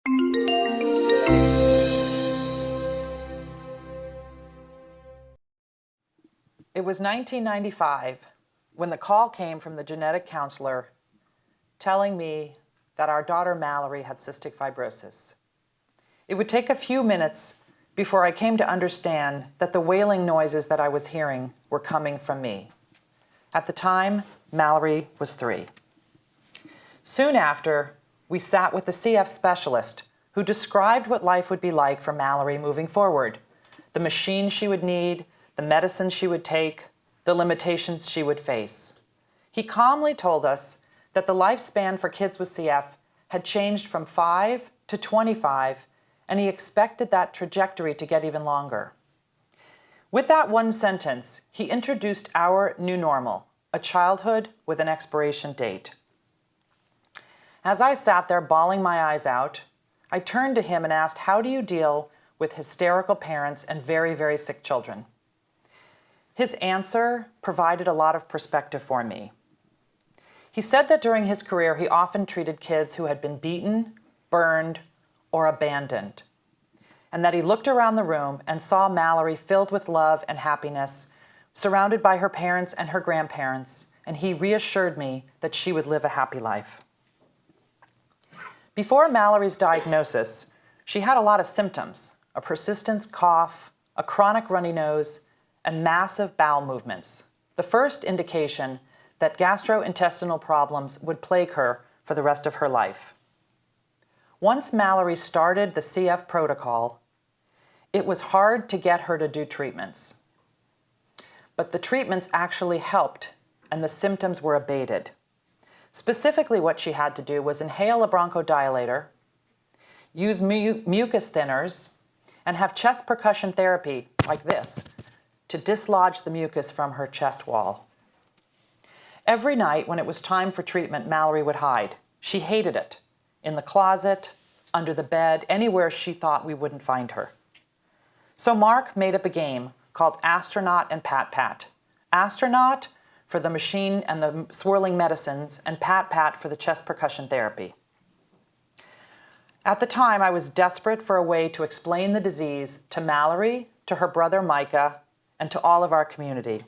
It was 1995 when the call came from the genetic counselor telling me that our daughter Mallory had cystic fibrosis. It would take a few minutes before I came to understand that the wailing noises that I was hearing were coming from me. At the time, Mallory was 3. Soon after, we sat with the CF specialist who described what life would be like for Mallory moving forward, the machine she would need, the medicines she would take, the limitations she would face. He calmly told us that the lifespan for kids with CF had changed from 5 to 25, and he expected that trajectory to get even longer. With that one sentence, he introduced our new normal, a childhood with an expiration date. As I sat there bawling my eyes out, I turned to him and asked, how do you deal with hysterical parents and very, very sick children? His answer provided a lot of perspective for me. He said that during his career, he often treated kids who had been beaten, burned, or abandoned, and that he looked around the room and saw Mallory filled with love and happiness, surrounded by her parents and her grandparents, and he reassured me that she would live a happy life. Before Mallory's diagnosis, she had a lot of symptoms: a persistent cough, a chronic runny nose, and massive bowel movements, the first indication that gastrointestinal problems would plague her for the rest of her life. Once Mallory started the CF protocol, it was hard to get her to do treatments. But the treatments actually helped, and the symptoms were abated. Specifically, what she had to do was inhale a bronchodilator, use mucus thinners, and have chest percussion therapy like this to dislodge the mucus from her chest wall. Every night when it was time for treatment, Mallory would hide. She hated it. In the closet, under the bed, anywhere she thought we wouldn't find her. So Mark made up a game called Astronaut and Pat Pat. Astronaut for the machine and the swirling medicines, and Pat Pat for the chest percussion therapy. At the time, I was desperate for a way to explain the disease to Mallory, to her brother Micah, and to all of our community.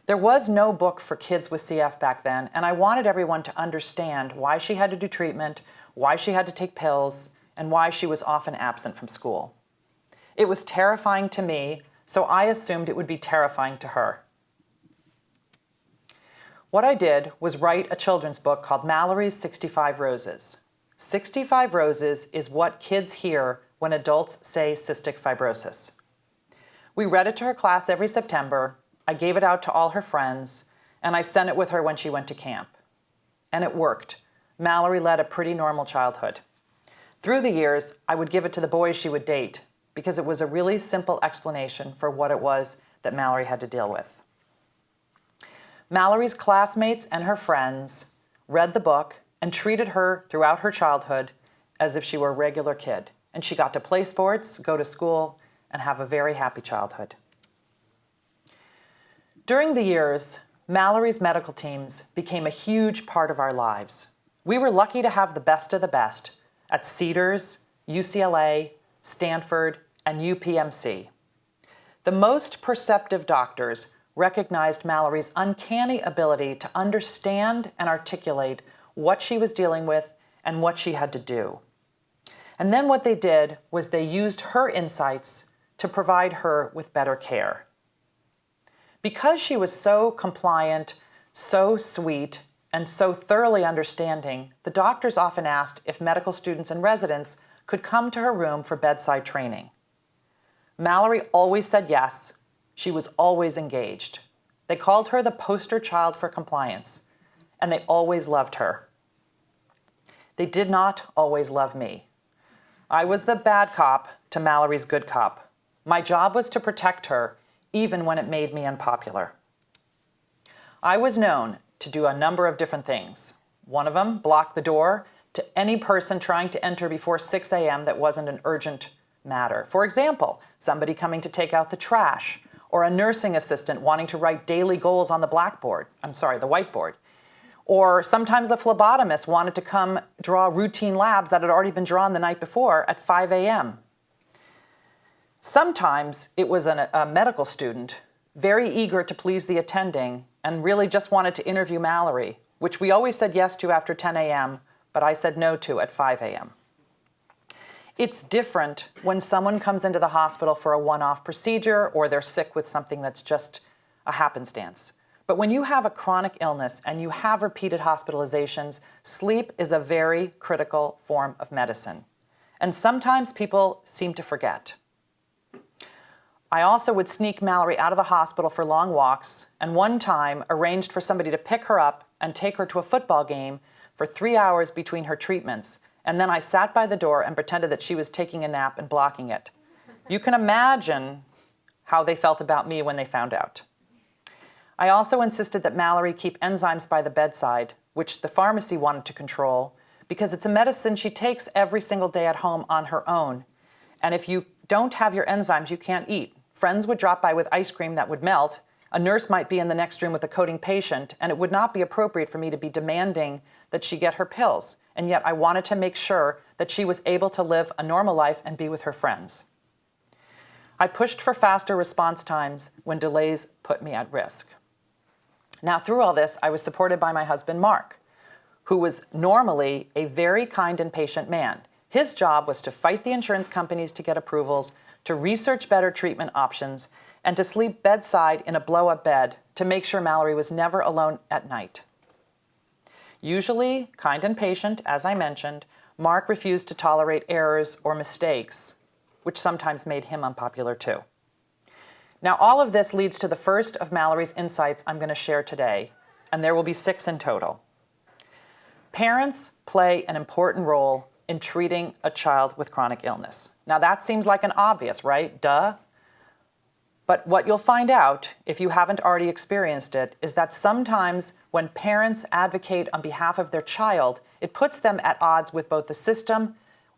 There was no book for kids with CF back then, and I wanted everyone to understand why she had to do treatment, why she had to take pills, and why she was often absent from school. It was terrifying to me, so I assumed it would be terrifying to her. What I did was write a children's book called Mallory's 65 Roses. 65 Roses is what kids hear when adults say cystic fibrosis. We read it to her class every September. I gave it out to all her friends, and I sent it with her when she went to camp. And it worked. Mallory led a pretty normal childhood. Through the years, I would give it to the boys she would date because it was a really simple explanation for what it was that Mallory had to deal with. Mallory's classmates and her friends read the book and treated her throughout her childhood as if she were a regular kid, and she got to play sports, go to school, and have a very happy childhood. During the years, Mallory's medical teams became a huge part of our lives. We were lucky to have the best of the best at Cedars, UCLA, Stanford, and UPMC. The most perceptive doctors recognized Mallory's uncanny ability to understand and articulate what she was dealing with and what she had to do. And then what they did was they used her insights to provide her with better care. Because she was so compliant, so sweet, and so thoroughly understanding, the doctors often asked if medical students and residents could come to her room for bedside training. Mallory always said yes. She was always engaged. They called her the poster child for compliance, and they always loved her. They did not always love me. I was the bad cop to Mallory's good cop. My job was to protect her, even when it made me unpopular. I was known to do a number of different things. One of them, block the door to any person trying to enter before 6 a.m. that wasn't an urgent matter. For example, somebody coming to take out the trash, or a nursing assistant wanting to write daily goals on the whiteboard, Or sometimes a phlebotomist wanted to come draw routine labs that had already been drawn the night before at 5 a.m. Sometimes it was a medical student, very eager to please the attending and really just wanted to interview Mallory, which we always said yes to after 10 a.m., but I said no to at 5 a.m. It's different when someone comes into the hospital for a one-off procedure or they're sick with something that's just a happenstance. But when you have a chronic illness and you have repeated hospitalizations, sleep is a very critical form of medicine. And sometimes people seem to forget. I also would sneak Mallory out of the hospital for long walks, and one time arranged for somebody to pick her up and take her to a football game for 3 hours between her treatments. And then I sat by the door and pretended that she was taking a nap and blocking it. You can imagine how they felt about me when they found out. I also insisted that Mallory keep enzymes by the bedside, which the pharmacy wanted to control, because it's a medicine she takes every single day at home on her own. And if you don't have your enzymes, you can't eat. Friends would drop by with ice cream that would melt. A nurse might be in the next room with a coding patient, and it would not be appropriate for me to be demanding that she get her pills. And yet I wanted to make sure that she was able to live a normal life and be with her friends. I pushed for faster response times when delays put me at risk. Now, through all this, I was supported by my husband, Mark, who was normally a very kind and patient man. His job was to fight the insurance companies to get approvals, to research better treatment options, and to sleep bedside in a blow-up bed to make sure Mallory was never alone at night. Usually kind and patient, as I mentioned, Mark refused to tolerate errors or mistakes, which sometimes made him unpopular too. Now, all of this leads to the first of Mallory's insights I'm going to share today, and there will be 6 in total. Parents play an important role in treating a child with chronic illness. Now, that seems like an obvious, right? Duh. But what you'll find out, if you haven't already experienced it, is that sometimes when parents advocate on behalf of their child, it puts them at odds with both the system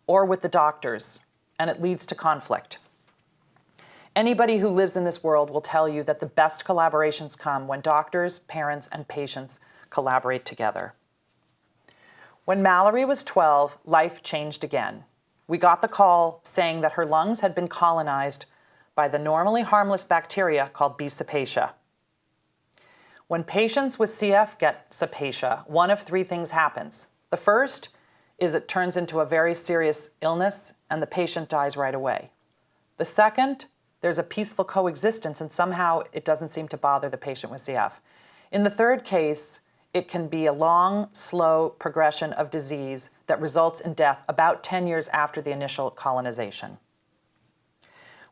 or with the doctors, and it leads to conflict. Anybody who lives in this world will tell you that the best collaborations come when doctors, parents, and patients collaborate together. When Mallory was 12, life changed again. We got the call saying that her lungs had been colonized by the normally harmless bacteria called B. cepacia. When patients with CF get cepacia, one of 3 things happens. The first is it turns into a very serious illness and the patient dies right away. The second, there's a peaceful coexistence and somehow it doesn't seem to bother the patient with CF. In the third case, it can be a long, slow progression of disease that results in death about 10 years after the initial colonization.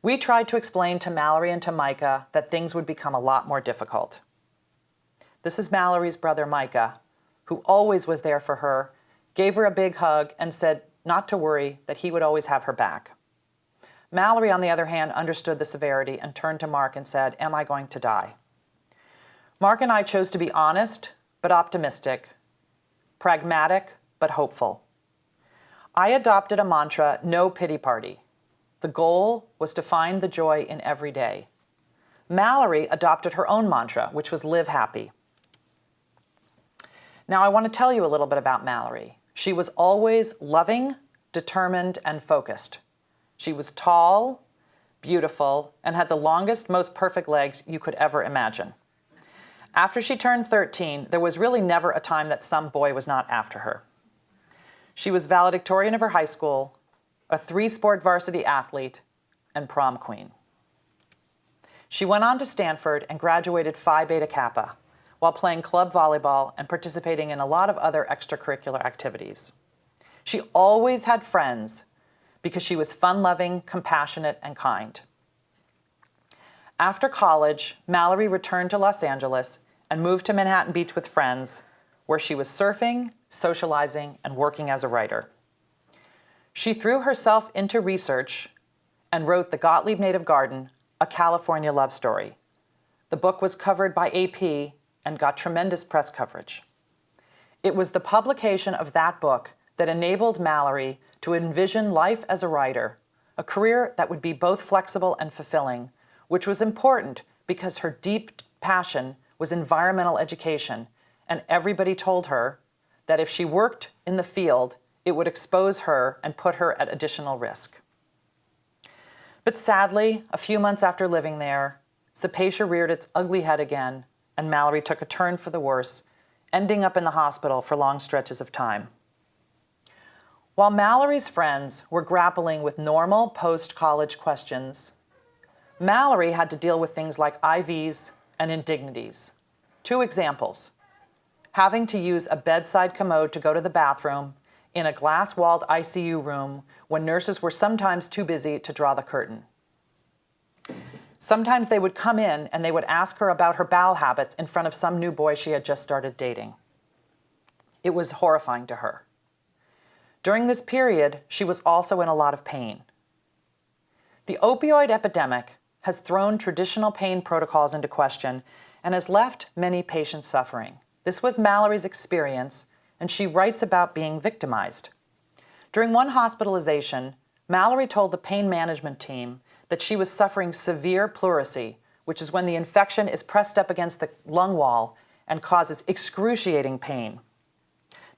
We tried to explain to Mallory and to Micah that things would become a lot more difficult. This is Mallory's brother, Micah, who always was there for her, gave her a big hug, and said not to worry, that he would always have her back. Mallory, on the other hand, understood the severity and turned to Mark and said, "Am I going to die?" Mark and I chose to be honest, but optimistic, pragmatic, but hopeful. I adopted a mantra, no pity party. The goal was to find the joy in every day. Mallory adopted her own mantra, which was live happy. Now, I want to tell you a little bit about Mallory. She was always loving, determined, and focused. She was tall, beautiful, and had the longest, most perfect legs you could ever imagine. After she turned 13, there was really never a time that some boy was not after her. She was valedictorian of her high school, a 3-sport varsity athlete, and prom queen. She went on to Stanford and graduated Phi Beta Kappa while playing club volleyball and participating in a lot of other extracurricular activities. She always had friends because she was fun-loving, compassionate, and kind. After college, Mallory returned to Los Angeles and moved to Manhattan Beach with friends, where she was surfing, socializing, and working as a writer. She threw herself into research and wrote The Gottlieb Native Garden, A California Love Story. The book was covered by AP and got tremendous press coverage. It was the publication of that book that enabled Mallory to envision life as a writer, a career that would be both flexible and fulfilling, which was important because her deep passion was environmental education, and everybody told her that if she worked in the field, it would expose her and put her at additional risk. But sadly, a few months after living there, Sapesha reared its ugly head again, and Mallory took a turn for the worse, ending up in the hospital for long stretches of time. While Mallory's friends were grappling with normal post-college questions, Mallory had to deal with things like IVs and indignities. 2 examples: having to use a bedside commode to go to the bathroom in a glass-walled ICU room when nurses were sometimes too busy to draw the curtain. Sometimes they would come in and they would ask her about her bowel habits in front of some new boy she had just started dating. It was horrifying to her. During this period, she was also in a lot of pain. The opioid epidemic has thrown traditional pain protocols into question and has left many patients suffering. This was Mallory's experience, and she writes about being victimized. During one hospitalization, Mallory told the pain management team that she was suffering severe pleurisy, which is when the infection is pressed up against the lung wall and causes excruciating pain.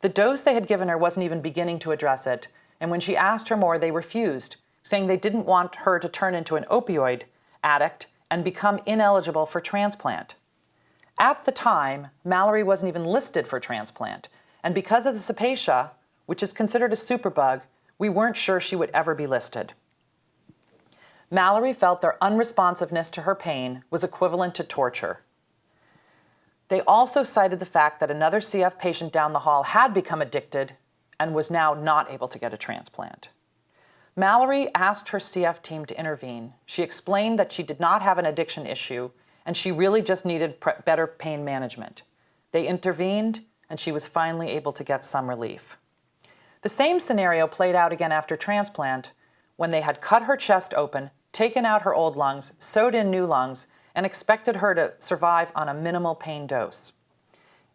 The dose they had given her wasn't even beginning to address it, and when she asked her more, they refused, saying they didn't want her to turn into an opioid addict and become ineligible for transplant. At the time, Mallory wasn't even listed for transplant, and because of the Sapesha, which is considered a superbug, we weren't sure she would ever be listed. Mallory felt their unresponsiveness to her pain was equivalent to torture. They also cited the fact that another CF patient down the hall had become addicted and was now not able to get a transplant. Mallory asked her CF team to intervene. She explained that she did not have an addiction issue and she really just needed better pain management. They intervened and she was finally able to get some relief. The same scenario played out again after transplant when they had cut her chest open, taken out her old lungs, sewed in new lungs, and expected her to survive on a minimal pain dose.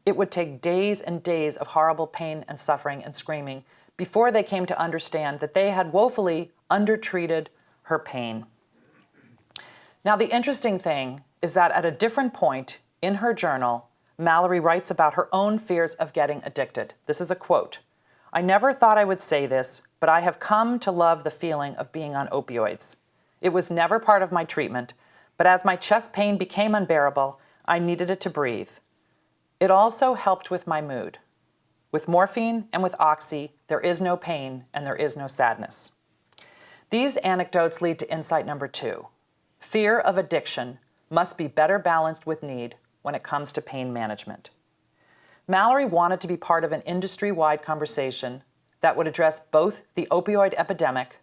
It would take days and days of horrible pain and suffering and screaming before they came to understand that they had woefully undertreated her pain. Now, the interesting thing is that at a different point in her journal, Mallory writes about her own fears of getting addicted. This is a quote: "I never thought I would say this, but I have come to love the feeling of being on opioids. It was never part of my treatment, but as my chest pain became unbearable, I needed it to breathe. It also helped with my mood. With morphine and with oxy, there is no pain and there is no sadness." These anecdotes lead to insight number 2. Fear of addiction must be better balanced with need when it comes to pain management. Mallory wanted to be part of an industry-wide conversation that would address both the opioid epidemic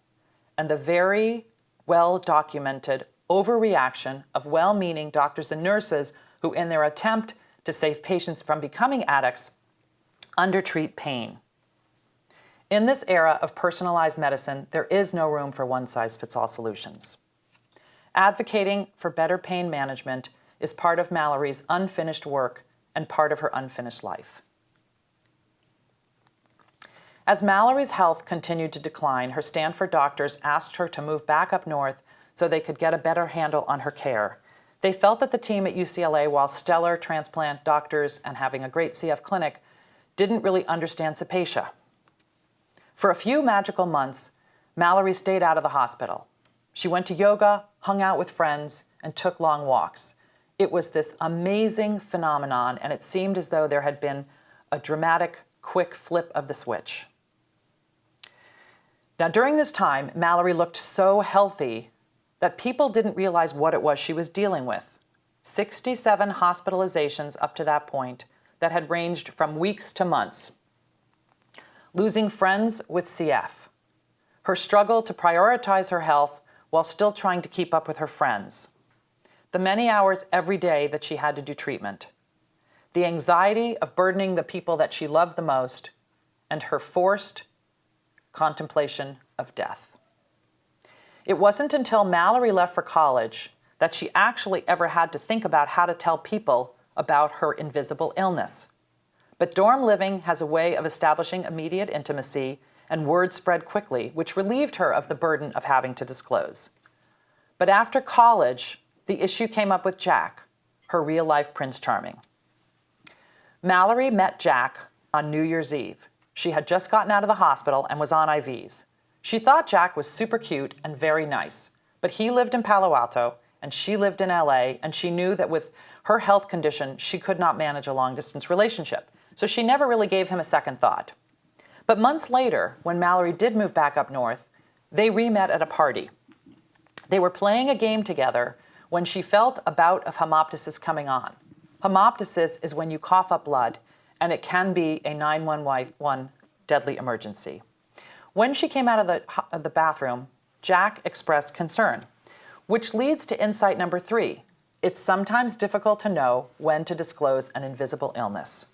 and the very well-documented overreaction of well-meaning doctors and nurses who, in their attempt to save patients from becoming addicts, undertreat pain. In this era of personalized medicine, there is no room for one-size-fits-all solutions. Advocating for better pain management is part of Mallory's unfinished work and part of her unfinished life. As Mallory's health continued to decline, her Stanford doctors asked her to move back up north so they could get a better handle on her care. They felt that the team at UCLA, while stellar transplant doctors and having a great CF clinic, didn't really understand Sapesha. For a few magical months, Mallory stayed out of the hospital. She went to yoga, hung out with friends, and took long walks. It was this amazing phenomenon, and it seemed as though there had been a dramatic, quick flip of the switch. Now, during this time, Mallory looked so healthy that people didn't realize what it was she was dealing with. 67 hospitalizations up to that point that had ranged from weeks to months. Losing friends with CF. Her struggle to prioritize her health while still trying to keep up with her friends. The many hours every day that she had to do treatment. The anxiety of burdening the people that she loved the most, and her forced contemplation of death. It wasn't until Mallory left for college that she actually ever had to think about how to tell people about her invisible illness. But dorm living has a way of establishing immediate intimacy, and word spread quickly, which relieved her of the burden of having to disclose. But after college, the issue came up with Jack, her real-life Prince Charming. Mallory met Jack on New Year's Eve. She had just gotten out of the hospital and was on IVs. She thought Jack was super cute and very nice, but he lived in Palo Alto and she lived in LA, and she knew that with her health condition, she could not manage a long-distance relationship. So she never really gave him a second thought. But months later, when Mallory did move back up north, they re-met at a party. They were playing a game together when she felt a bout of hemoptysis coming on. Hemoptysis is when you cough up blood, and it can be a 911 deadly emergency. When she came out of the bathroom, Jack expressed concern, which leads to insight number 3. It's sometimes difficult to know when to disclose an invisible illness.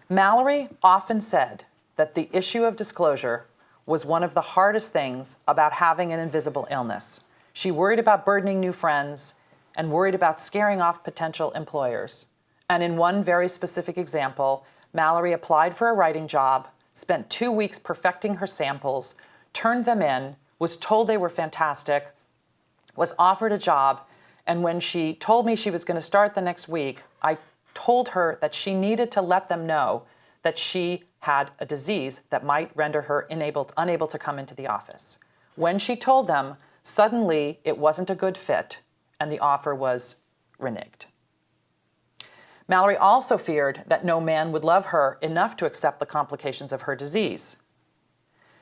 Mallory often said that the issue of disclosure was one of the hardest things about having an invisible illness. She worried about burdening new friends and worried about scaring off potential employers. And in one very specific example, Mallory applied for a writing job, spent 2 weeks perfecting her samples, turned them in, was told they were fantastic, was offered a job, and when she told me she was going to start the next week, I told her that she needed to let them know that she had a disease that might render her unable to come into the office. When she told them, suddenly it wasn't a good fit, and the offer was reneged. Mallory also feared that no man would love her enough to accept the complications of her disease.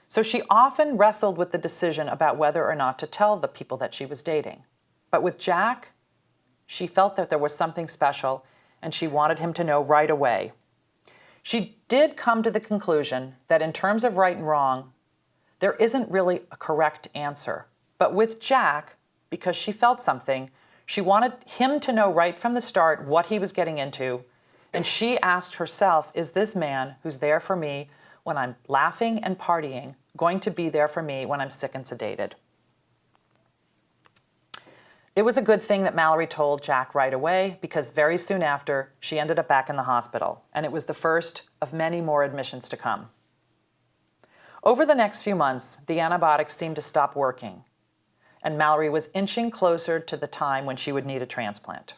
So she often wrestled with the decision about whether or not to tell the people that she was dating. But with Jack, she felt that there was something special, and she wanted him to know right away. She did come to the conclusion that in terms of right and wrong, there isn't really a correct answer. But with Jack, because she felt something, she wanted him to know right from the start what he was getting into, and she asked herself, is this man who's there for me when I'm laughing and partying going to be there for me when I'm sick and sedated? It was a good thing that Mallory told Jack right away, because very soon after, she ended up back in the hospital, and it was the first of many more admissions to come. Over the next few months, the antibiotics seemed to stop working, and Mallory was inching closer to the time when she would need a transplant.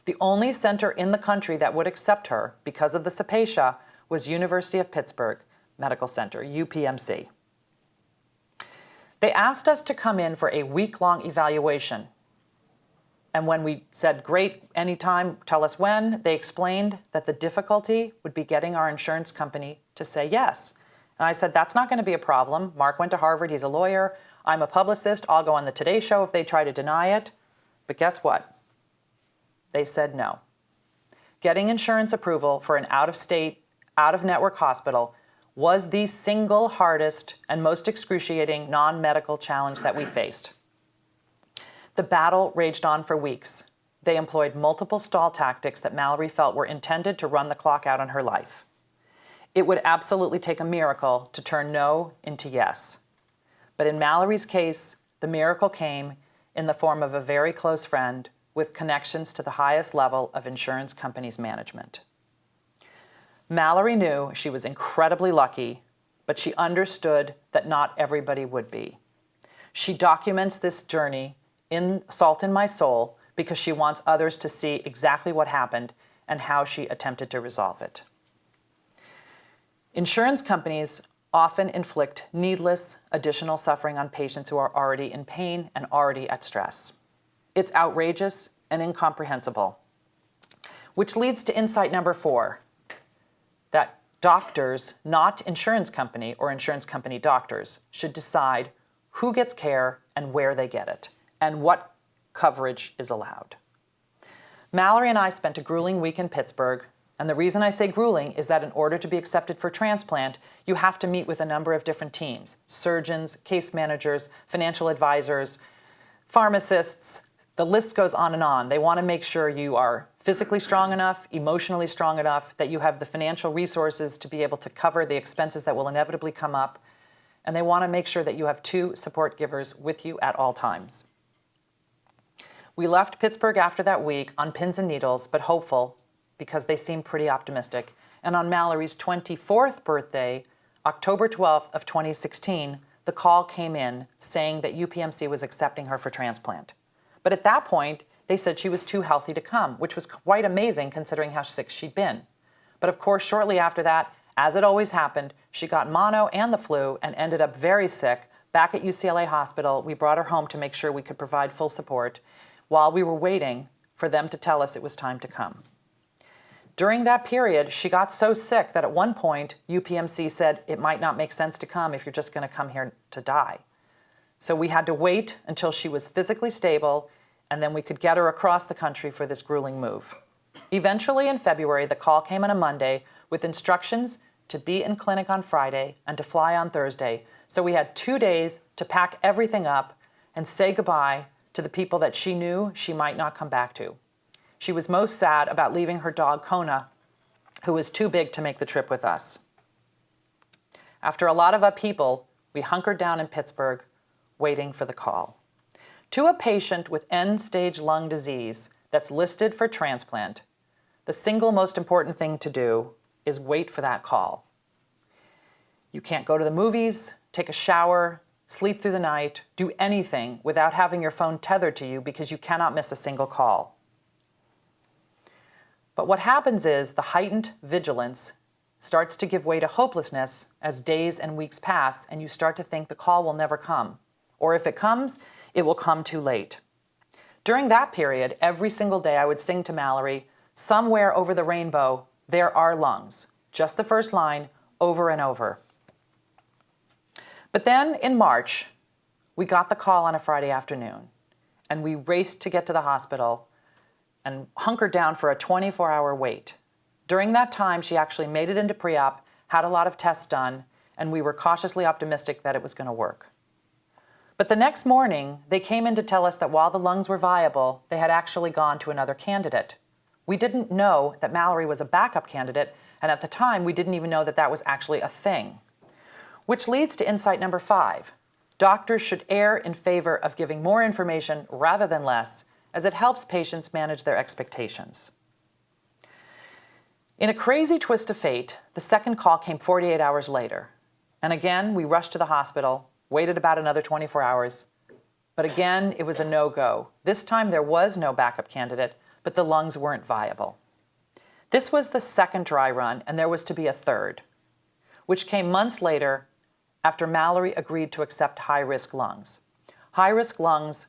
The only center in the country that would accept her because of the cepacia was University of Pittsburgh Medical Center, UPMC. They asked us to come in for a week-long evaluation. And when we said, great, anytime, tell us when, they explained that the difficulty would be getting our insurance company to say yes. And I said, that's not going to be a problem. Mark went to Harvard, he's a lawyer. I'm a publicist, I'll go on the Today Show if they try to deny it. But guess what? They said no. Getting insurance approval for an out-of-state, out-of-network hospital was the single hardest and most excruciating non-medical challenge that we faced. The battle raged on for weeks. They employed multiple stall tactics that Mallory felt were intended to run the clock out on her life. It would absolutely take a miracle to turn no into yes. But in Mallory's case, the miracle came in the form of a very close friend with connections to the highest level of insurance companies' management. Mallory knew she was incredibly lucky, but she understood that not everybody would be. She documents this journey in Salt in My Soul because she wants others to see exactly what happened and how she attempted to resolve it. Insurance companies often inflict needless additional suffering on patients who are already in pain and already at stress. It's outrageous and incomprehensible, which leads to insight number 4, that doctors, not insurance company or insurance company doctors, should decide who gets care and where they get it, and what coverage is allowed. Mallory and I spent a grueling week in Pittsburgh, and the reason I say grueling is that in order to be accepted for transplant, you have to meet with a number of different teams: surgeons, case managers, financial advisors, pharmacists. The list goes on and on. They want to make sure you are physically strong enough, emotionally strong enough, that you have the financial resources to be able to cover the expenses that will inevitably come up, and they want to make sure that you have 2 support givers with you at all times. We left Pittsburgh after that week on pins and needles, but hopeful, because they seemed pretty optimistic. And on Mallory's 24th birthday, October 12th of 2016, the call came in saying that UPMC was accepting her for transplant. But at that point, they said she was too healthy to come, which was quite amazing considering how sick she'd been. But of course, shortly after that, as it always happened, she got mono and the flu and ended up very sick. Back at UCLA Hospital, we brought her home to make sure we could provide full support while we were waiting for them to tell us it was time to come. During that period, she got so sick that at one point, UPMC said it might not make sense to come if you're just going to come here to die. So we had to wait until she was physically stable, and then we could get her across the country for this grueling move. Eventually, in February, the call came on a Monday with instructions to be in clinic on Friday and to fly on Thursday. So we had 2 days to pack everything up and say goodbye to the people that she knew she might not come back to. She was most sad about leaving her dog, Kona, who was too big to make the trip with us. After a lot of upheaval, we hunkered down in Pittsburgh, waiting for the call. To a patient with end-stage lung disease that's listed for transplant, the single most important thing to do is wait for that call. You can't go to the movies, take a shower, sleep through the night, do anything without having your phone tethered to you because you cannot miss a single call. But what happens is the heightened vigilance starts to give way to hopelessness as days and weeks pass and you start to think the call will never come. Or if it comes, it will come too late. During that period, every single day I would sing to Mallory, "Somewhere over the rainbow, there are lungs." Just the first line, over and over. But then in March, we got the call on a Friday afternoon, and we raced to get to the hospital and hunkered down for a 24-hour wait. During that time, she actually made it into pre-op, had a lot of tests done, and we were cautiously optimistic that it was going to work. But the next morning, they came in to tell us that while the lungs were viable, they had actually gone to another candidate. We didn't know that Mallory was a backup candidate, and at the time, we didn't even know that that was actually a thing. Which leads to insight number 5. Doctors should err in favor of giving more information rather than less, as it helps patients manage their expectations. In a crazy twist of fate, the second call came 48 hours later. And again, we rushed to the hospital, waited about another 24 hours. But again, it was a no-go. This time there was no backup candidate, but the lungs weren't viable. This was the second dry run, and there was to be a third, which came months later after Mallory agreed to accept high-risk lungs. High-risk lungs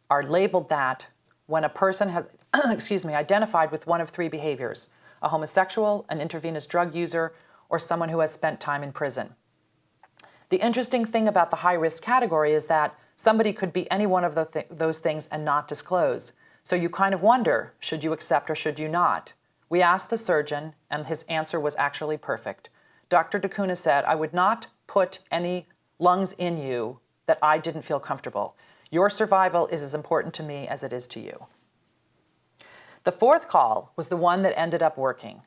are labeled that when a person has identified with one of 3 behaviors: a homosexual, an intravenous drug user, or someone who has spent time in prison. The interesting thing about the high-risk category is that somebody could be any one of those things and not disclose. So you kind of wonder, should you accept or should you not? We asked the surgeon, and his answer was actually perfect. Dr. DeCuna said, "I would not put any lungs in you that I didn't feel comfortable. Your survival is as important to me as it is to you." The fourth call was the one that ended up working.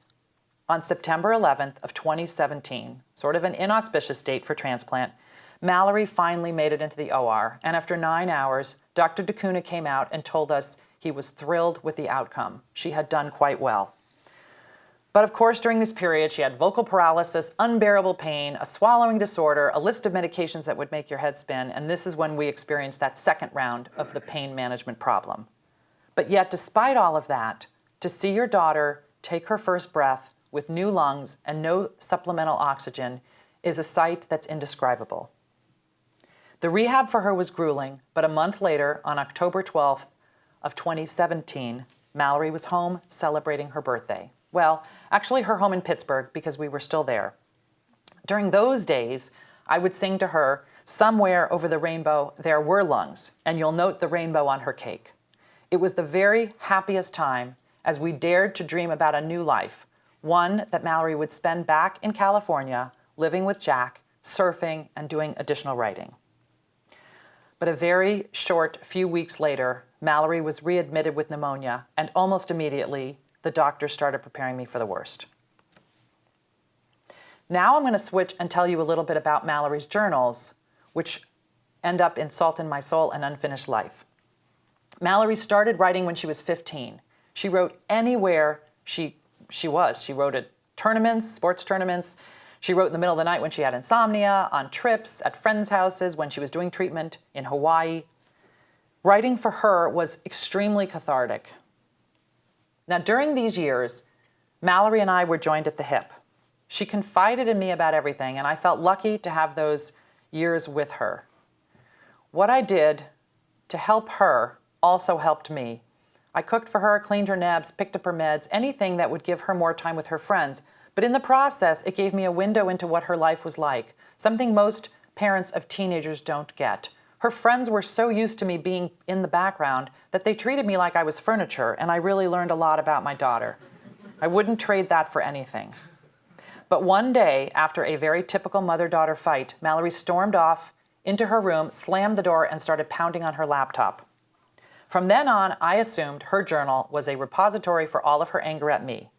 On September 11th of 2017, sort of an inauspicious date for transplant, Mallory finally made it into the OR, and after 9 hours, Dr. DeCuna came out and told us he was thrilled with the outcome. She had done quite well. But of course, during this period, she had vocal paralysis, unbearable pain, a swallowing disorder, a list of medications that would make your head spin, and this is when we experienced that second round of the pain management problem. But yet, despite all of that, to see your daughter take her first breath with new lungs and no supplemental oxygen is a sight that's indescribable. The rehab for her was grueling, but a month later, on October 12th of 2017, Mallory was home celebrating her birthday. Well, actually her home in Pittsburgh, because we were still there. During those days, I would sing to her, "Somewhere over the rainbow, there were lungs," and you'll note the rainbow on her cake. It was the very happiest time as we dared to dream about a new life, one that Mallory would spend back in California, living with Jack, surfing, and doing additional writing. But a very short few weeks later, Mallory was readmitted with pneumonia, and almost immediately, the doctor started preparing me for the worst. Now I'm going to switch and tell you a little bit about Mallory's journals, which end up in Salt in My Soul and Unfinished Life. Mallory started writing when she was 15. She wrote anywhere she was. She wrote at tournaments, sports tournaments. She wrote in the middle of the night when she had insomnia, on trips, at friends' houses, when she was doing treatment in Hawaii. Writing for her was extremely cathartic. Now, during these years, Mallory and I were joined at the hip. She confided in me about everything, and I felt lucky to have those years with her. What I did to help her also helped me. I cooked for her, cleaned her nabs, picked up her meds, anything that would give her more time with her friends. But in the process, it gave me a window into what her life was like, something most parents of teenagers don't get. Her friends were so used to me being in the background that they treated me like I was furniture, and I really learned a lot about my daughter. I wouldn't trade that for anything. But one day, after a very typical mother-daughter fight, Mallory stormed off into her room, slammed the door, and started pounding on her laptop. From then on, I assumed her journal was a repository for all of her anger at me.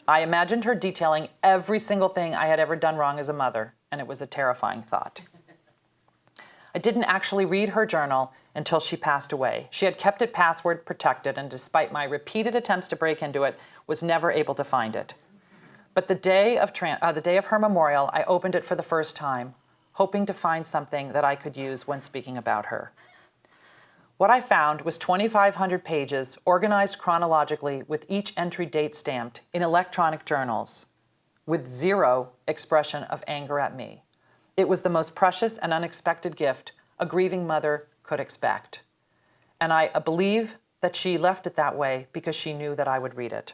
I imagined her detailing every single thing I had ever done wrong as a mother, and it was a terrifying thought. I didn't actually read her journal until she passed away. She had kept it password protected, and despite my repeated attempts to break into it, was never able to find it. But the day of her memorial, I opened it for the first time, hoping to find something that I could use when speaking about her. What I found was 2,500 pages organized chronologically with each entry date stamped in electronic journals, with zero expression of anger at me. It was the most precious and unexpected gift a grieving mother could expect. And I believe that she left it that way because she knew that I would read it.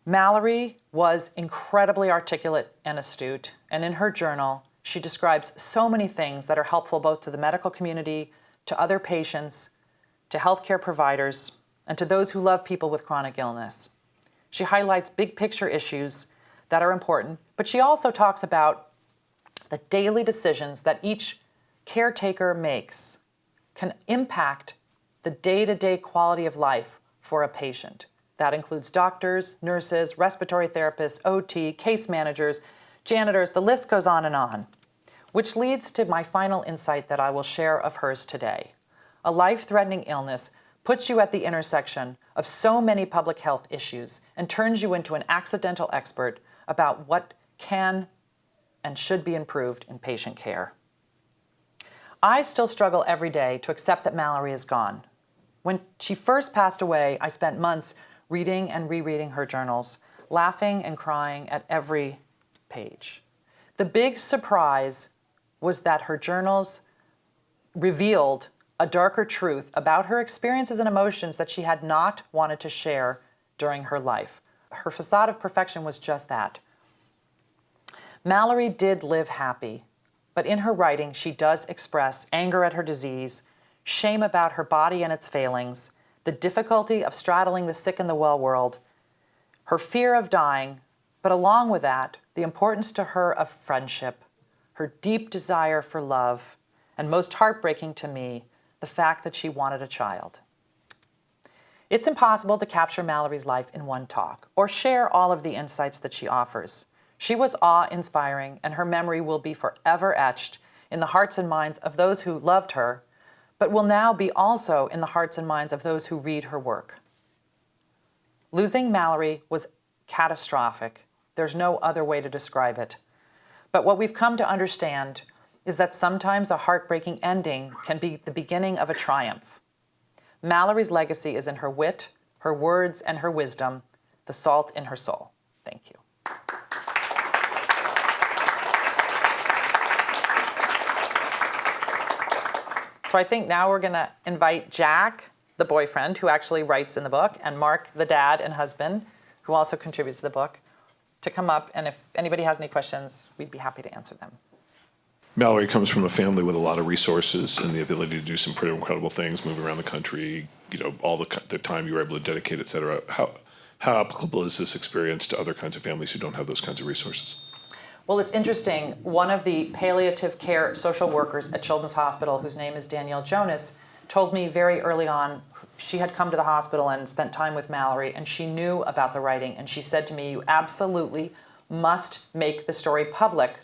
Mallory was incredibly articulate and astute, and in her journal, she describes so many things that are helpful both to the medical community, to other patients, to healthcare providers, and to those who love people with chronic illness. She highlights big picture issues that are important, but she also talks about the daily decisions that each caretaker makes can impact the day-to-day quality of life for a patient. That includes doctors, nurses, respiratory therapists, OT, case managers, janitors, the list goes on, which leads to my final insight that I will share of hers today. A life-threatening illness puts you at the intersection of so many public health issues and turns you into an accidental expert about what can and should be improved in patient care. I still struggle every day to accept that Mallory is gone. When she first passed away, I spent months reading and rereading her journals, laughing and crying at every page. The big surprise was that her journals revealed a darker truth about her experiences and emotions that she had not wanted to share during her life. Her facade of perfection was just that. Mallory did live happy, but in her writing, she does express anger at her disease, shame about her body and its failings, the difficulty of straddling the sick and the well world, her fear of dying, but along with that, the importance to her of friendship, her deep desire for love, and most heartbreaking to me, the fact that she wanted a child. It's impossible to capture Mallory's life in one talk or share all of the insights that she offers. She was awe-inspiring, and her memory will be forever etched in the hearts and minds of those who loved her, but will now be also in the hearts and minds of those who read her work. Losing Mallory was catastrophic. There's no other way to describe it. But what we've come to understand is that sometimes a heartbreaking ending can be the beginning of a triumph. Mallory's legacy is in her wit, her words, and her wisdom, the salt in her soul. Thank you. So I think now we're going to invite Jack, the boyfriend, who actually writes in the book, and Mark, the dad and husband, who also contributes to the book, to come up. And if anybody has any questions, we'd be happy to answer them. Mallory comes from a family with a lot of resources and the ability to do some pretty incredible things, move around the country, all the time you were able to dedicate, et cetera. How applicable is this experience to other kinds of families who don't have those kinds of resources? Well, it's interesting. One of the palliative care social workers at Children's Hospital, whose name is Danielle Jonas, told me very early on, she had come to the hospital and spent time with Mallory, and she knew about the writing, and she said to me, you absolutely must make the story public,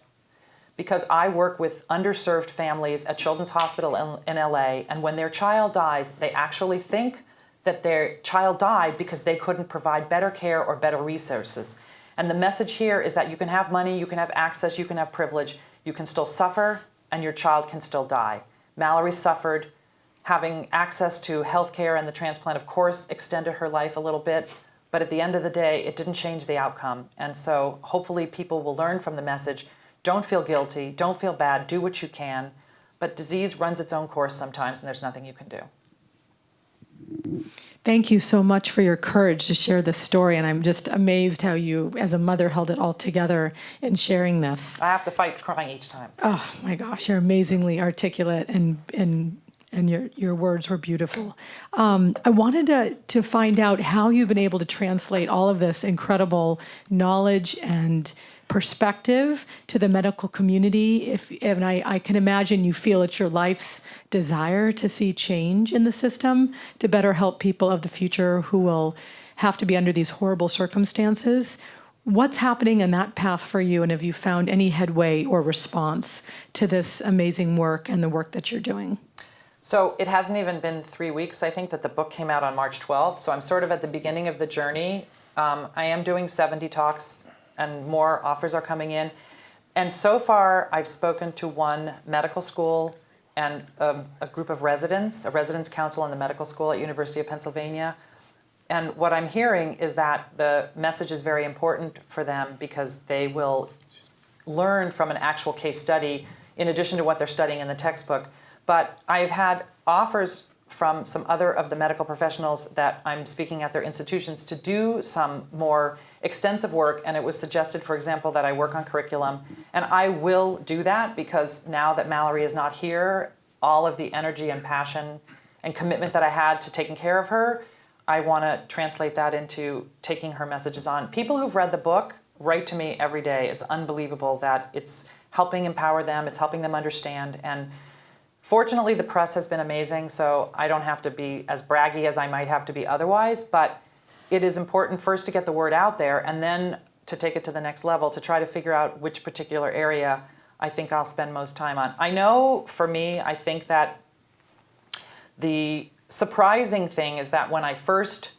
because I work with underserved families at Children's Hospital in LA, and when their child dies, they actually think that their child died because they couldn't provide better care or better resources. And the message here is that you can have money, you can have access, you can have privilege, you can still suffer, and your child can still die. Mallory suffered. Having access to health care and the transplant, of course, extended her life a little bit, but at the end of the day, it didn't change the outcome. And so hopefully people will learn from the message, don't feel guilty, don't feel bad, do what you can, but disease runs its own course sometimes and there's nothing you can do. Thank you so much for your courage to share this story, and I'm just amazed how you, as a mother, held it all together in sharing this. I have to fight crying each time. Oh my gosh, you're amazingly articulate, and your words were beautiful. I wanted to find out how you've been able to translate all of this incredible knowledge and perspective to the medical community. And I can imagine you feel it's your life's desire to see change in the system to better help people of the future who will have to be under these horrible circumstances. What's happening in that path for you, and have you found any headway or response to this amazing work and the work that you're doing? So it hasn't even been 3 weeks, I think, that the book came out on March 12th. So I'm sort of at the beginning of the journey. I am doing 70 talks and more offers are coming in. And so far, I've spoken to one medical school and a group of residents, a residents council in the medical school at University of Pennsylvania. And what I'm hearing is that the message is very important for them because they will learn from an actual case study in addition to what they're studying in the textbook. But I've had offers from some other of the medical professionals that I'm speaking at their institutions to do some more extensive work, and it was suggested, for example, that I work on curriculum, and I will do that because now that Mallory is not here, all of the energy and passion and commitment that I had to taking care of her, I want to translate that into taking her messages on. People who've read the book write to me every day. It's unbelievable that it's helping empower them, it's helping them understand, and fortunately, the press has been amazing, so I don't have to be as braggy as I might have to be otherwise, but it is important first to get the word out there and then to take it to the next level to try to figure out which particular area I think I'll spend most time on. I know for me, I think that the surprising thing is that when I first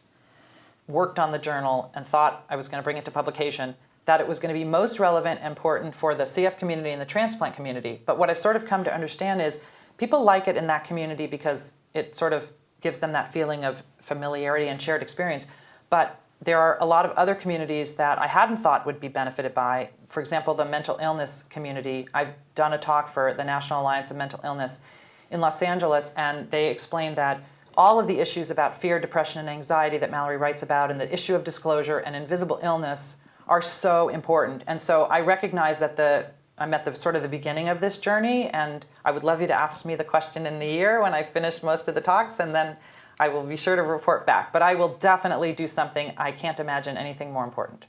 worked on the journal and thought I was going to bring it to publication, that it was going to be most relevant and important for the CF community and the transplant community. But what I've sort of come to understand is people like it in that community because it sort of gives them that feeling of familiarity and shared experience. But there are a lot of other communities that I hadn't thought would be benefited by. For example, the mental illness community. I've done a talk for the National Alliance of Mental Illness in Los Angeles, and they explained that all of the issues about fear, depression, and anxiety that Mallory writes about, and the issue of disclosure and invisible illness are so important. And so I recognize that I'm at the sort of the beginning of this journey, and I would love you to ask me the question in the year when I finish most of the talks, and then I will be sure to report back. But I will definitely do something. I can't imagine anything more important.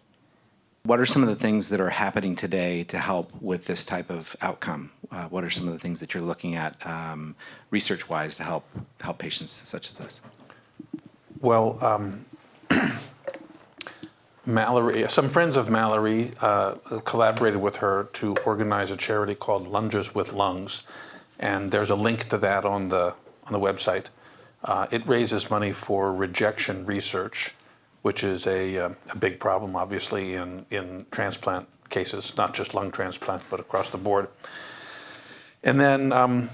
What are some of the things that are happening today to help with this type of outcome? What are some of the things that you're looking at research-wise to help patients such as this? Well, Mallory, some friends of Mallory collaborated with her to organize a charity called Lungers with Lungs, and there's a link to that on the website. It raises money for rejection research, which is a big problem, obviously, in transplant cases, not just lung transplant, but across the board. And then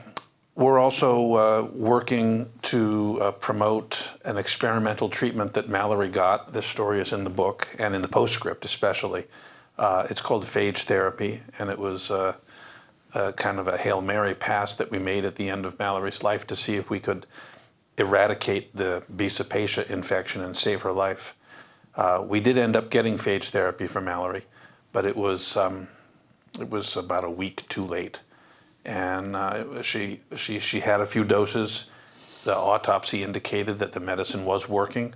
we're also working to promote an experimental treatment that Mallory got. This story is in the book and in the postscript especially. It's called Phage therapy, and it was kind of a Hail Mary pass that we made at the end of Mallory's life to see if we could eradicate the B. cepacia infection and save her life. We did end up getting phage therapy for Mallory, but it was about a week too late, and she had a few doses. The autopsy indicated that the medicine was working,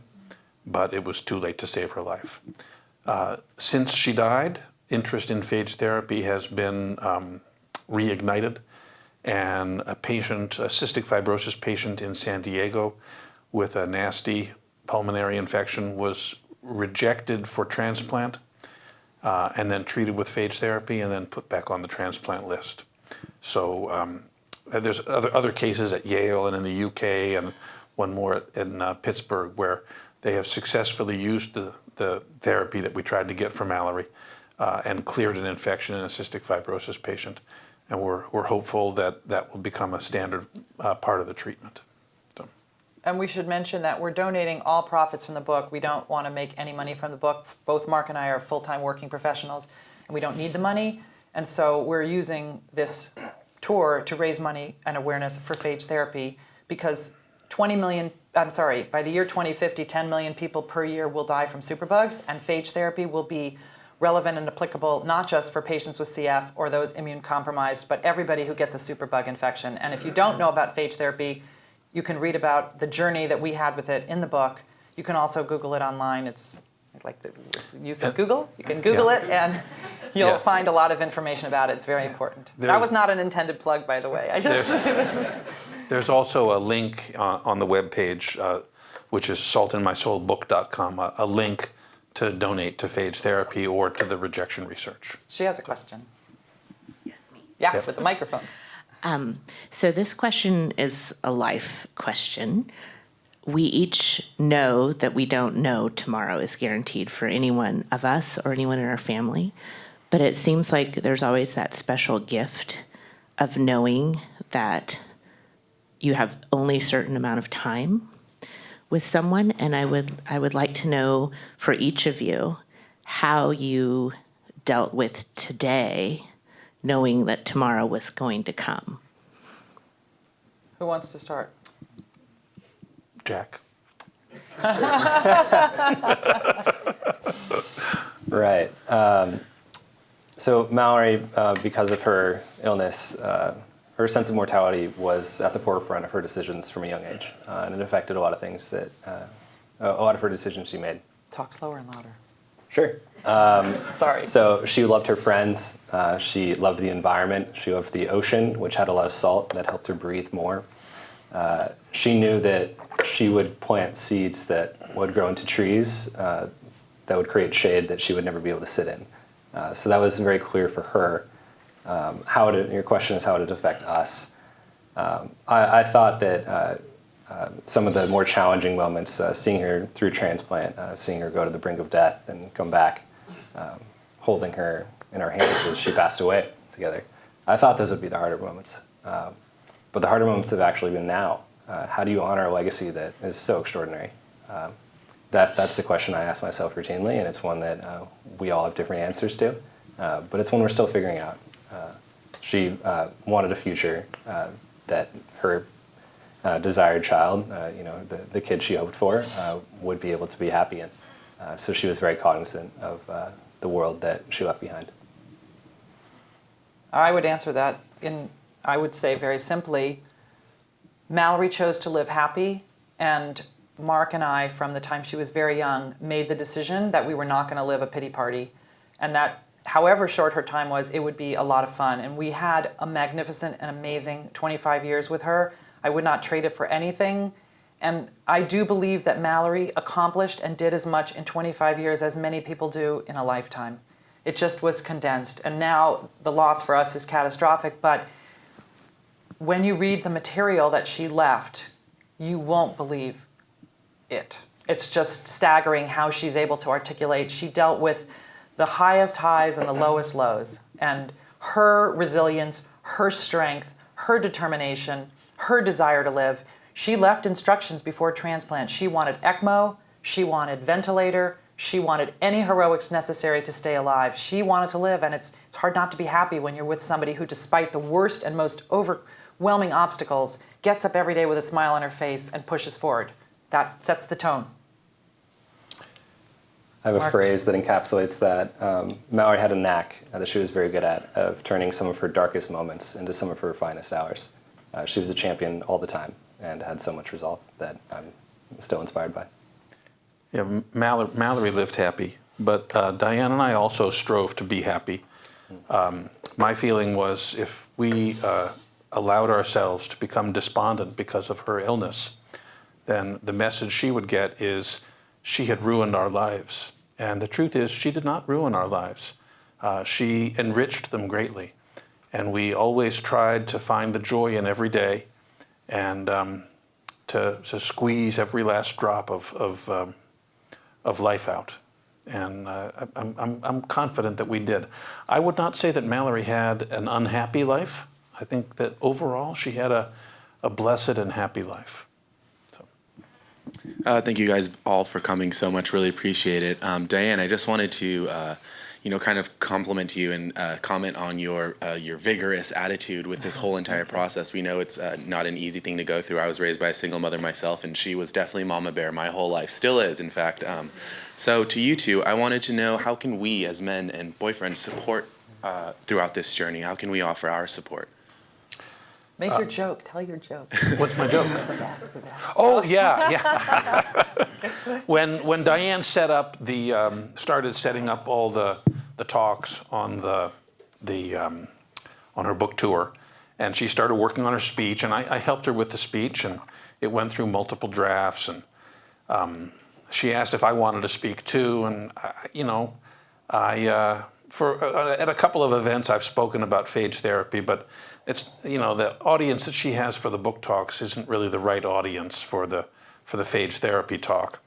but it was too late to save her life. Since she died, interest in phage therapy has been reignited. And a cystic fibrosis patient in San Diego with a nasty pulmonary infection was rejected for transplant and then treated with phage therapy and then put back on the transplant list. So there's other cases at Yale and in the UK and one more in Pittsburgh where they have successfully used the therapy that we tried to get for Mallory and cleared an infection in a cystic fibrosis patient. And we're hopeful that that will become a standard part of the treatment. So. And we should mention that we're donating all profits from the book. We don't want to make any money from the book. Both Mark and I are full-time working professionals, and we don't need the money. And so we're using this tour to raise money and awareness for phage therapy, because by the year 2050, 10 million people per year will die from superbugs, and phage therapy will be relevant and applicable not just for patients with CF or those immune compromised, but everybody who gets a superbug infection. And if you don't know about phage therapy, you can read about the journey that we had with it in the book. You can also Google it online. It's like the use of Google. You can Google it, and you'll find a lot of information about it. It's very important. That was not an intended plug, by the way. There's also a link on the webpage, which is saltinmysoulbook.com, a link to donate to phage therapy or to the rejection research. She has a question. Yes, me. Yes, with the microphone. So this question is a life question. We each know that we don't know tomorrow is guaranteed for any one of us or anyone in our family, but it seems like there's always that special gift of knowing that you have only a certain amount of time with someone, and I would like to know for each of you how you dealt with today, knowing that tomorrow was going to come. Who wants to start? Jack. Right. So Mallory, because of her illness, her sense of mortality was at the forefront of her decisions from a young age, and it affected a lot of things that, a lot of her decisions she made. Talk slower and louder. Sure. Sorry. So she loved her friends. She loved the environment. She loved the ocean, which had a lot of salt that helped her breathe more. She knew that she would plant seeds that would grow into trees that would create shade that she would never be able to sit in. So that was very clear for her. Your question is how did it affect us? I thought that some of the more challenging moments, seeing her through transplant, seeing her go to the brink of death and come back, holding her in our hands as she passed away together, I thought those would be the harder moments. But the harder moments have actually been now. How do you honor a legacy that is so extraordinary? That's the question I ask myself routinely, and it's one that we all have different answers to, but it's one we're still figuring out. She wanted a future that her desired child, the kid she hoped for, would be able to be happy in. So she was very cognizant of the world that she left behind. I would answer that I would say very simply, Mallory chose to live happy, and Mark and I, from the time she was very young, made the decision that we were not going to live a pity party, and that however short her time was, it would be a lot of fun. And we had a magnificent and amazing 25 years with her. I would not trade it for anything. And I do believe that Mallory accomplished and did as much in 25 years as many people do in a lifetime. It just was condensed. And now the loss for us is catastrophic, but when you read the material that she left, you won't believe it. It's just staggering how she's able to articulate. She dealt with the highest highs and the lowest lows. And her resilience, her strength, her determination, her desire to live. She left instructions before transplant. She wanted ECMO, she wanted ventilator, she wanted any heroics necessary to stay alive. She wanted to live, and it's hard not to be happy when you're with somebody who, despite the worst and most overwhelming obstacles, gets up every day with a smile on her face and pushes forward. That sets the tone. I have a Mark? phrase that encapsulates that. Mallory had a knack that she was very good at of turning some of her darkest moments into some of her finest hours. She was a champion all the time and had so much resolve that I'm still inspired by. Yeah, Mallory lived happy, but Diane and I also strove to be happy. My feeling was if we allowed ourselves to become despondent because of her illness, then the message she would get is she had ruined our lives. And the truth is, she did not ruin our lives. She enriched them greatly. And we always tried to find the joy in every day and to squeeze every last drop of life out. And I'm confident that we did. I would not say that Mallory had an unhappy life. I think that overall she had a blessed and happy life. So. Thank you guys all for coming so much. Really appreciate it. Diane, I just wanted to, kind of compliment you and comment on your vigorous attitude with this whole entire process. We know it's not an easy thing to go through. I was raised by a single mother myself, and she was definitely mama bear my whole life. Still is, in fact. So to you two, I wanted to know, how can we as men and boyfriends support throughout this journey? How can we offer our support? Make your joke. Tell your joke. What's my joke? Oh, yeah. When Diane set up started setting up all the talks on on her book tour, and she started working on her speech, and I helped her with the speech, and it went through multiple drafts, and she asked if I wanted to speak too, and at a couple of events I've spoken about phage therapy, but it's the audience that she has for the book talks isn't really the right audience for the phage therapy talk.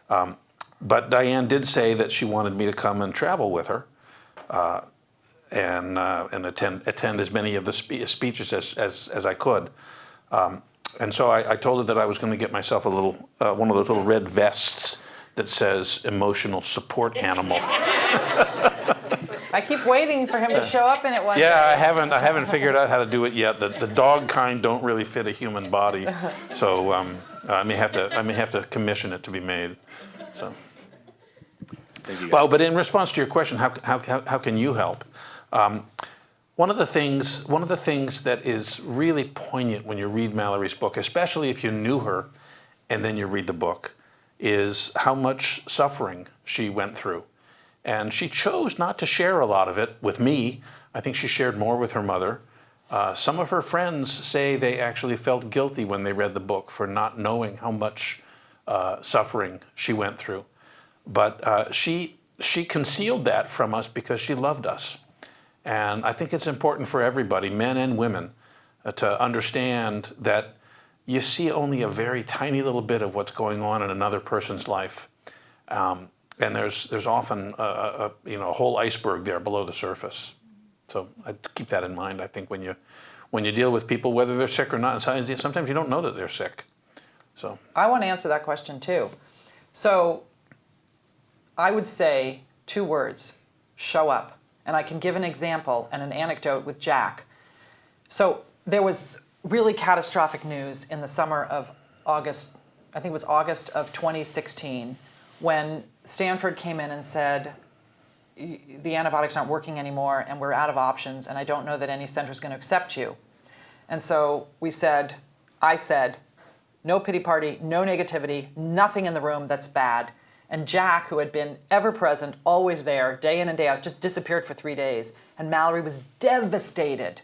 But Diane did say that she wanted me to come and travel with her, and attend as many of the speeches as I could. And so I told her that I was going to get myself a little one of those little red vests that says "emotional support animal." I keep waiting for him to show up in it one day. Yeah, I haven't figured out how to do it yet. The dog kind don't really fit a human body, so I may have to commission it to be made. So. Thank you guys. Well, but in response to your question, how can you help? One of the things that is really poignant when you read Mallory's book, especially if you knew her, and then you read the book, is how much suffering she went through. And she chose not to share a lot of it with me. I think she shared more with her mother. Some of her friends say they actually felt guilty when they read the book for not knowing how much suffering she went through. But she concealed that from us because she loved us. And I think it's important for everybody, men and women, to understand that you see only a very tiny little bit of what's going on in another person's life. And there's often a whole iceberg there below the surface. So I keep that in mind. I think when you deal with people, whether they're sick or not, sometimes you don't know that they're sick. So I want to answer that question too. So I would say 2 words: show up. And I can give an example and an anecdote with Jack. So there was really catastrophic news in the summer of August, I think it was August of 2016, when Stanford came in and said, the antibiotics aren't working anymore and we're out of options and I don't know that any center is going to accept you. And so I said, no pity party, no negativity, nothing in the room that's bad. And Jack, who had been ever present, always there, day in and day out, just disappeared for 3 days. And Mallory was devastated.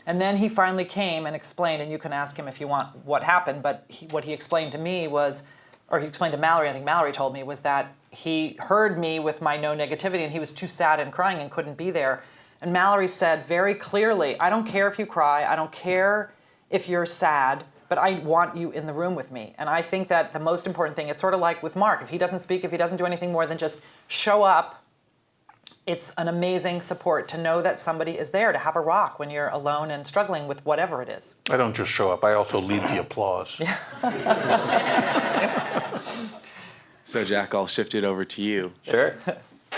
And then he finally came and explained, and you can ask him if you want what happened, but what he explained to me was, or he explained to Mallory, I think Mallory told me, was that he heard me with my no negativity and he was too sad and crying and couldn't be there. And Mallory said very clearly, I don't care if you cry, I don't care if you're sad, but I want you in the room with me. And I think that the most important thing, it's sort of like with Mark, if he doesn't speak, if he doesn't do anything more than just show up, it's an amazing support to know that somebody is there to have a rock when you're alone and struggling with whatever it is. I don't just show up, I also lead the applause. So Jack, I'll shift it over to you. Sure.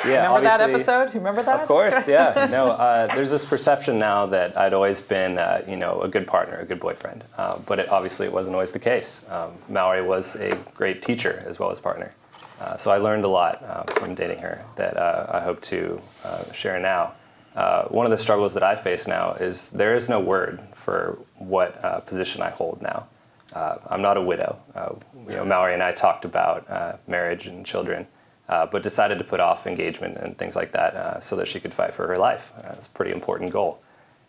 Yeah, Remember that obviously- episode? You remember that? Of course, yeah. No, there's this perception now that I'd always been, a good partner, a good boyfriend. But obviously it wasn't always the case. Mallory was a great teacher as well as partner. So I learned a lot from dating her that I hope to share now. One of the struggles that I face now is there is no word for what position I hold now. I'm not a widow. Mallory and I talked about marriage and children. But decided to put off engagement and things like that so that she could fight for her life. It's a pretty important goal.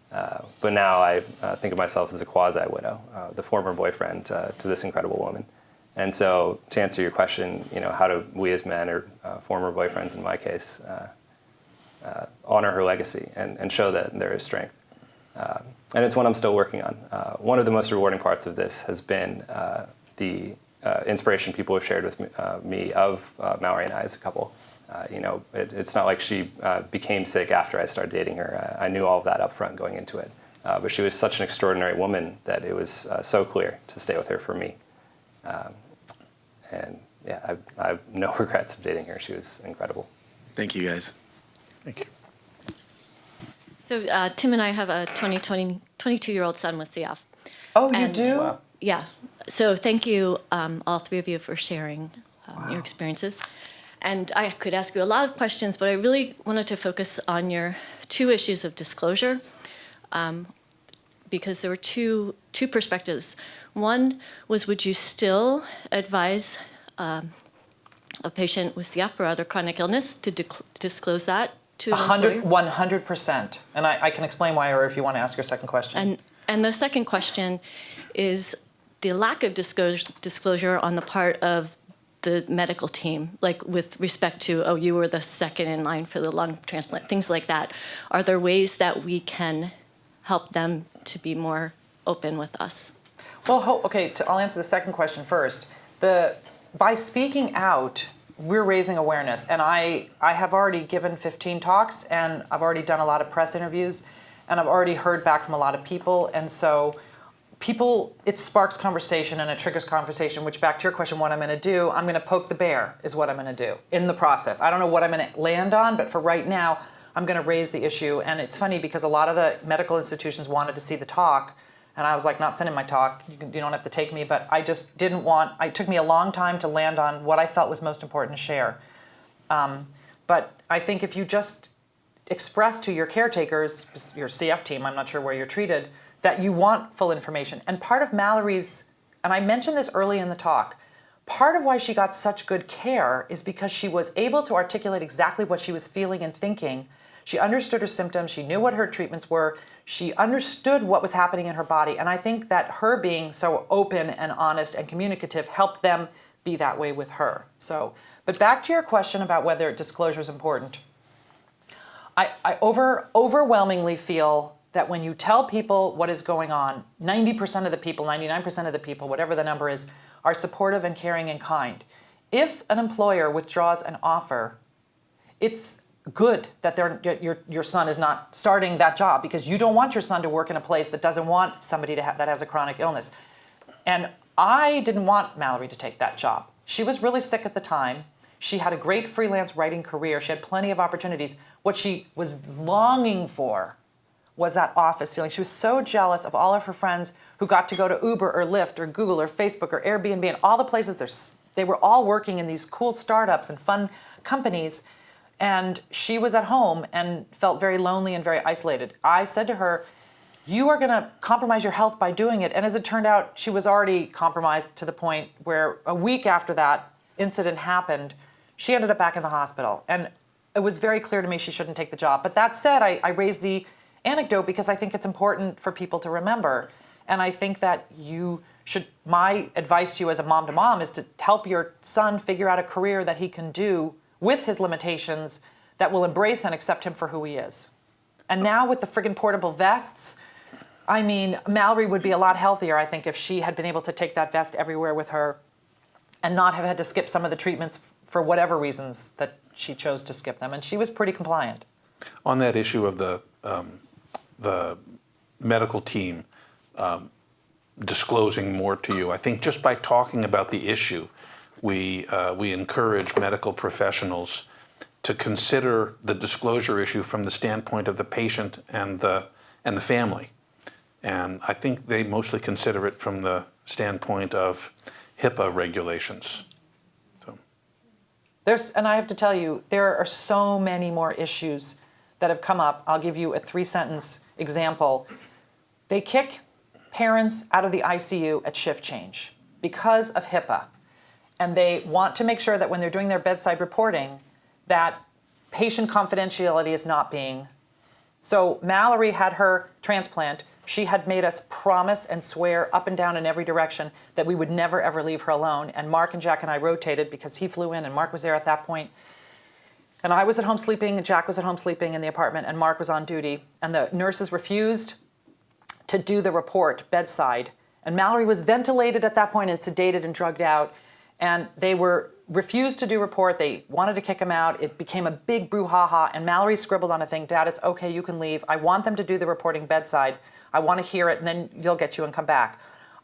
But now I think of myself as a quasi-widow, the former boyfriend to this incredible woman. And so to answer your question, how do we as men, or former boyfriends in my case, honor her legacy and show that there is strength? And it's one I'm still working on. One of the most rewarding parts of this has been the inspiration people have shared with me of Mallory and I as a couple. It's not like she became sick after I started dating her. I knew all of that up front going into it. But she was such an extraordinary woman that it was so clear to stay with her for me. And yeah, I have no regrets of dating her. She was incredible. Thank you, guys. Thank you. So Tim and I have a 22-year-old son with CF. Oh, you And- do? Wow. Yeah. So thank you, all three of you, for sharing your experiences. And I could ask you a lot of questions, but I really wanted to focus on your two issues of disclosure, because there were two perspectives. One was, would you still advise a patient with CF or other chronic illness to disclose that to an employer? 100%. And I can explain why, or if you want to ask your second question. And the second question is the lack of disclosure on the part of the medical team, like with respect to, oh, you were the second in line for the lung transplant, things like that. Are there ways that we can help them to be more open with us? Well, okay, I'll answer the second question first. By speaking out, we're raising awareness. And I have already given 15 talks, and I've already done a lot of press interviews, and I've already heard back from a lot of people. And so it sparks conversation and it triggers conversation, which, back to your question, what I'm going to do, I'm going to poke the bear is what I'm going to do in the process. I don't know what I'm going to land on, but for right now, I'm going to raise the issue. And it's funny because a lot of the medical institutions wanted to see the talk, and I was like, not sending my talk, you don't have to take me, but I just didn't want, it took me a long time to land on what I felt was most important to share. But I think if you just express to your caretakers, your CF team, I'm not sure where you're treated, that you want full information. And part of Mallory's, and I mentioned this early in the talk, part of why she got such good care is because she was able to articulate exactly what she was feeling and thinking. She understood her symptoms, she knew what her treatments were, she understood what was happening in her body, and I think that her being so open and honest and communicative helped them be that way with her. So, but back to your question about whether disclosure is important. I overwhelmingly feel that when you tell people what is going on, 90% of the people, 99% of the people, whatever the number is, are supportive and caring and kind. If an employer withdraws an offer, it's good that your son is not starting that job, because you don't want your son to work in a place that doesn't want somebody that has a chronic illness. And I didn't want Mallory to take that job. She was really sick at the time. She had a great freelance writing career. She had plenty of opportunities. What she was longing for was that office feeling. She was so jealous of all of her friends who got to go to Uber or Lyft or Google or Facebook or Airbnb and all the places. They were all working in these cool startups and fun companies. And she was at home and felt very lonely and very isolated. I said to her, you are going to compromise your health by doing it. And as it turned out, she was already compromised to the point where a week after that incident happened, she ended up back in the hospital. And it was very clear to me she shouldn't take the job. But that said, I raised the anecdote because I think it's important for people to remember. And I think that my advice to you as a mom to mom is to help your son figure out a career that he can do with his limitations that will embrace and accept him for who he is. And now with the friggin' portable vests, I mean, Mallory would be a lot healthier, I think, if she had been able to take that vest everywhere with her and not have had to skip some of the treatments for whatever reasons that she chose to skip them. And she was pretty compliant. On that issue of the medical team disclosing more to you, I think just by talking about the issue, we encourage medical professionals to consider the disclosure issue from the standpoint of the patient and the family. And I think they mostly consider it from the standpoint of HIPAA regulations. And I have to tell you, there are so many more issues that have come up. I'll give you a 3-sentence example. They kick parents out of the ICU at shift change because of HIPAA. And they want to make sure that when they're doing their bedside reporting, that patient confidentiality is not being. So Mallory had her transplant. She had made us promise and swear up and down in every direction that we would never, ever leave her alone. And Mark and Jack and I rotated because he flew in and Mark was there at that point. And I was at home sleeping, and Jack was at home sleeping in the apartment, and Mark was on duty. And the nurses refused to do the report bedside. And Mallory was ventilated at that point and sedated and drugged out. And they refused to do report. They wanted to kick him out. It became a big brouhaha. And Mallory scribbled on a thing, Dad, it's okay, you can leave. I want them to do the reporting bedside. I want to hear it, and then they'll get you and come back.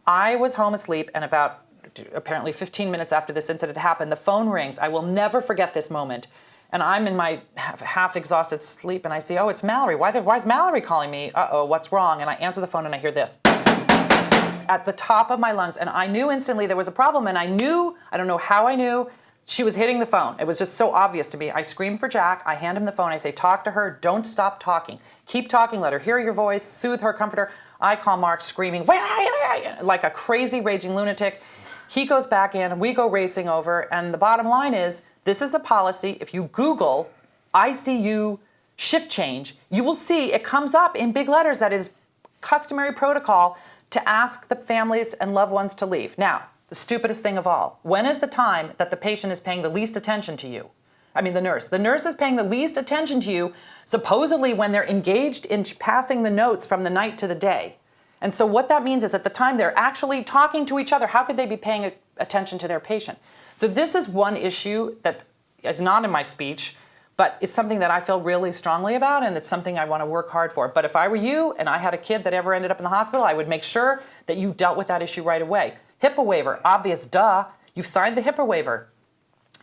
I was home asleep, and about apparently 15 minutes after this incident happened, the phone rings. I will never forget this moment. And I'm in my half-exhausted sleep, and I see, oh, it's Mallory. Why is Mallory calling me? Uh-oh, what's wrong? And I answer the phone, and I hear this at the top of my lungs. And I knew instantly there was a problem, and I don't know how I knew, she was hitting the phone. It was just so obvious to me. I scream for Jack. I hand him the phone. I say, talk to her. Don't stop talking. Keep talking. Let her hear your voice. Soothe her. Comfort her. I call Mark screaming, like a crazy, raging lunatic. He goes back in, and we go racing over. And the bottom line is, this is a policy. If you Google ICU shift change, you will see it comes up in big letters that it is customary protocol to ask the families and loved ones to leave. Now, the stupidest thing of all, when is the time that the patient is paying the least attention to you? I mean, the nurse. The nurse is paying the least attention to you, supposedly when they're engaged in passing the notes from the night to the day. And so what that means is at the time they're actually talking to each other, how could they be paying attention to their patient? So this is one issue that is not in my speech, but it's something that I feel really strongly about, and it's something I want to work hard for. But if I were you and I had a kid that ever ended up in the hospital, I would make sure that you dealt with that issue right away. HIPAA waiver, obvious, duh. You've signed the HIPAA waiver.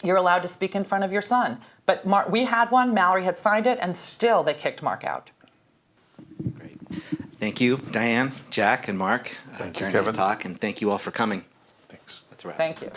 You're allowed to speak in front of your son. But we had one, Mallory had signed it, and still they kicked Mark out. Great. Thank you, Diane, Jack, and Mark. Thank you, very Kevin. nice talk, and thank you all for coming. Thanks. That's a wrap. Thank you.